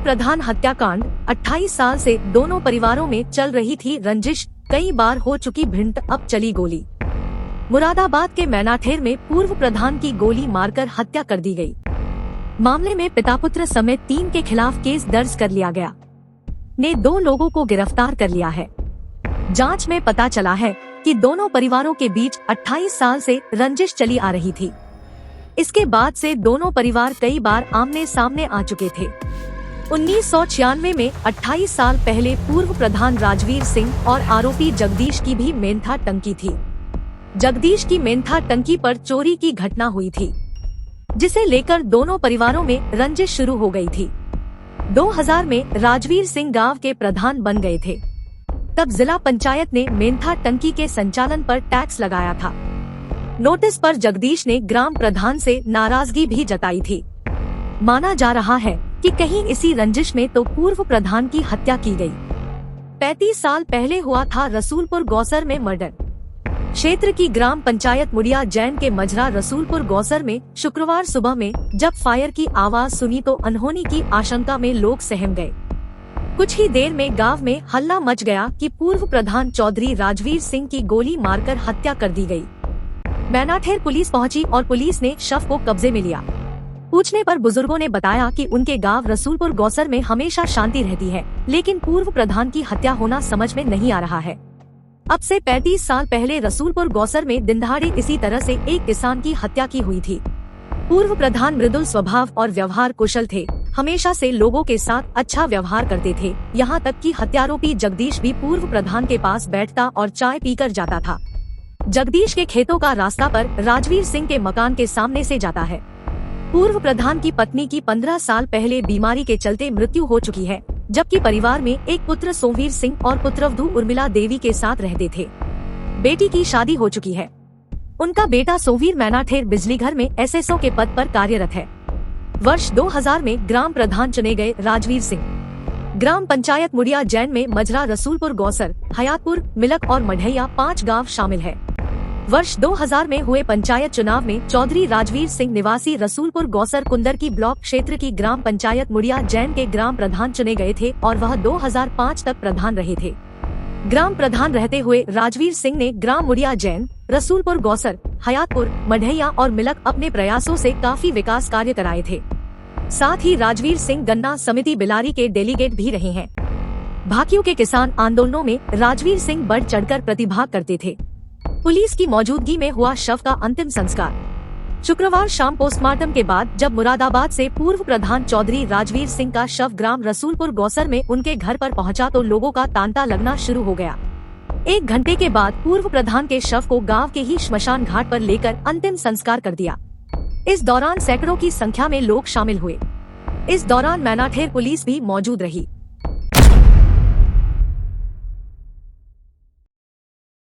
प्रधान हत्याकांड। 28 साल से दोनों परिवारों में चल रही थी रंजिश, कई बार हो चुकी भिड़ंत, अब चली गोली। मुरादाबाद के मैनाठेर में पूर्व प्रधान की गोली मारकर हत्या कर दी गई। मामले में पिता पुत्र समेत 3 के खिलाफ केस दर्ज कर लिया गया। ने 2 लोगों को गिरफ्तार कर लिया है। जांच में पता चला है कि दोनों परिवारों के बीच 28 साल से रंजिश चली आ रही थी। इसके बाद से दोनों परिवार कई बार आमने सामने आ चुके थे। 1996 में 28 साल पहले पूर्व प्रधान राजवीर सिंह और आरोपी जगदीश की भी मेंथा टंकी थी। जगदीश की मेंथा टंकी पर चोरी की घटना हुई थी, जिसे लेकर दोनों परिवारों में रंजिश शुरू हो गई थी। 2000 में राजवीर सिंह गांव के प्रधान बन गए थे। तब जिला पंचायत ने मेंथा टंकी के संचालन पर टैक्स लगाया था। नोटिस पर जगदीश ने ग्राम प्रधान से नाराजगी भी जताई थी। माना जा रहा है कि कहीं इसी रंजिश में तो पूर्व प्रधान की हत्या की गई। 35 साल पहले हुआ था रसूलपुर गौसर में मर्डर। क्षेत्र की ग्राम पंचायत मुड़िया जैन के मजरा रसूलपुर गौसर में शुक्रवार सुबह में जब फायर की आवाज सुनी तो अनहोनी की आशंका में लोग सहम गए। कुछ ही देर में गांव में हल्ला मच गया कि पूर्व प्रधान चौधरी राजवीर सिंह की गोली मारकर हत्या कर दी गई। मैनाठेर पुलिस पहुंची और पुलिस ने शव को कब्जे में लिया। पूछने पर बुजुर्गों ने बताया कि उनके गांव रसूलपुर गौसर में हमेशा शांति रहती है, लेकिन पूर्व प्रधान की हत्या होना समझ में नहीं आ रहा है। अब से 35 साल पहले रसूलपुर गौसर में दिनदहाड़े इसी तरह से एक किसान की हत्या की हुई थी। पूर्व प्रधान मृदुल स्वभाव और व्यवहार कुशल थे, हमेशा से लोगों के साथ अच्छा व्यवहार करते थे। यहाँ तक कि हत्यारोपी जगदीश भी पूर्व प्रधान के पास बैठता और चाय पीकर जाता था। जगदीश के खेतों का रास्ता पर राजवीर सिंह के मकान के सामने से जाता है। पूर्व प्रधान की पत्नी की 15 साल पहले बीमारी के चलते मृत्यु हो चुकी है, जबकि परिवार में एक पुत्र सोमवीर सिंह और पुत्रवधू उर्मिला देवी के साथ रहते थे। बेटी की शादी हो चुकी है। उनका बेटा सोमवीर मैनाठेर बिजली घर में एसएसओ के पद पर कार्यरत है। वर्ष 2000 में ग्राम प्रधान चुने गए राजवीर सिंह। ग्राम पंचायत मुड़िया जैन में मजरा रसूलपुर गौसर, हयातपुर, मिलक और मढ़ैया 5 गाँव शामिल है। वर्ष 2000 में हुए पंचायत चुनाव में चौधरी राजवीर सिंह निवासी रसूलपुर गौसर कुंदर की ब्लॉक क्षेत्र की ग्राम पंचायत मुड़िया जैन के ग्राम प्रधान चुने गए थे और वह 2005 तक प्रधान रहे थे। ग्राम प्रधान रहते हुए राजवीर सिंह ने ग्राम मुड़िया जैन, रसूलपुर गौसर, हयातपुर, मढ़ैया और मिलक अपने प्रयासों से काफी विकास कार्य कराए थे। साथ ही राजवीर सिंह गन्ना समिति बिलारी के डेलीगेट भी रहे हैं। भाकियों के किसान आंदोलनों में राजवीर सिंह बढ़ चढ़कर प्रतिभाग करते थे। पुलिस की मौजूदगी में हुआ शव का अंतिम संस्कार। शुक्रवार शाम पोस्टमार्टम के बाद जब मुरादाबाद से पूर्व प्रधान चौधरी राजवीर सिंह का शव ग्राम रसूलपुर गौसर में उनके घर पर पहुंचा तो लोगों का तांता लगना शुरू हो गया। 1 घंटे के बाद पूर्व प्रधान के शव को गांव के ही श्मशान घाट पर लेकर अंतिम संस्कार कर दिया। इस दौरान सैकड़ों की संख्या में लोग शामिल हुए। इस दौरान मैनाठेर पुलिस भी मौजूद रही।